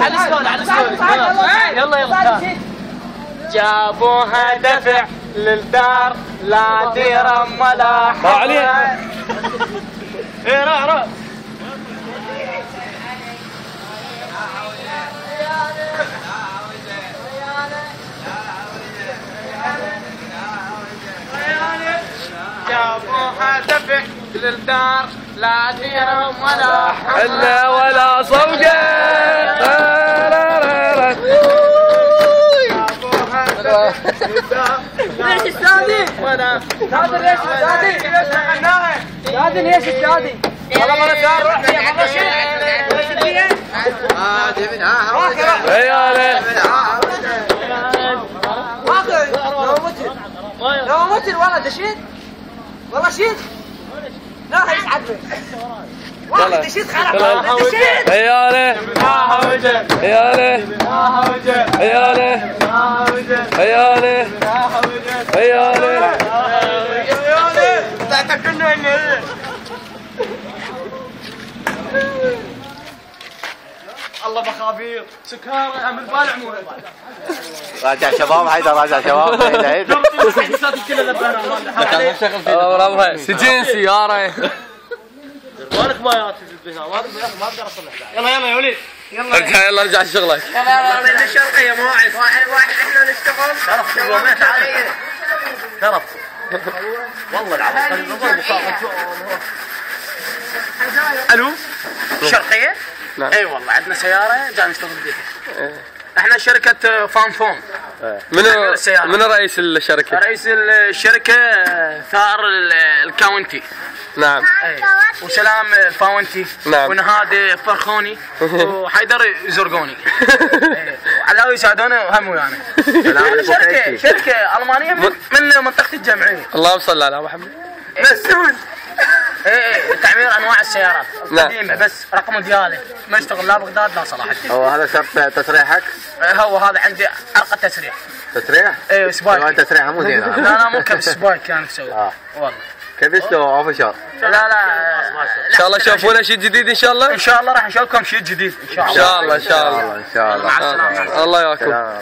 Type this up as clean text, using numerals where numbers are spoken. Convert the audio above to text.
على السكون على السكون. يلا يلا. جابوها دفع للدار لا ديرم ولا حول. عليه. ايه راح. جابوها دفع للدار لا ديرم ولا حل ولا صوقه. ليش الشادي؟ شادي ليش الشادي؟ شادي ليش الشادي؟ والله مرة صار روح فيها مرة شيء. لو مت والله دشيت والله شيت لا يسعد بك والله دشيت خلاص دشيت عيالي عيالي عيالي عيالي عيالي لا تكلنا الله بخابير سكارة من بالع مو راجع شباب هيدا راجع شباب هيدا هيدا سجين سيارة مالك بايات ما اقدر اصلح. يلا يا وليد يلا ارجع شغلك. يلا من الشرقية موعد واحد احنا نشتغل شرف والله العظيم. الو الشرقية؟ نعم. اي والله عندنا سيارة جاي نشتغل بيها. احنا شركة فان فوم. منو رئيس الشركة؟ رئيس الشركة ثار الكاونتي. نعم. وسلام الفاونتي. نعم. ونهاد فرخوني وحيدر زرقوني. وعلاوي يساعدونا وهم ويانا. شركة ألمانية من منطقة الجمعية. اللهم صل على محمد. مسؤول. ايه تعمير انواع السيارات القديمه بس رقم ديالي ما اشتغل لا بغداد لا صلاح الدين. هو هذا شرط تسريحك؟ هو هذا عندي ارقى تسريح. تسريح؟ ايه سبايك. انت تسريحه مو زينه. لا مو كبس سبايك كان مسوي. والله كبسته اوفشر. لا ان شاء الله تشوفونا شيء جديد ان شاء الله. ان شاء الله راح نشوفكم شيء جديد ان شاء الله. ان شاء الله ان شاء الله. ان شاء الله. مع السلامه. الله ياكم.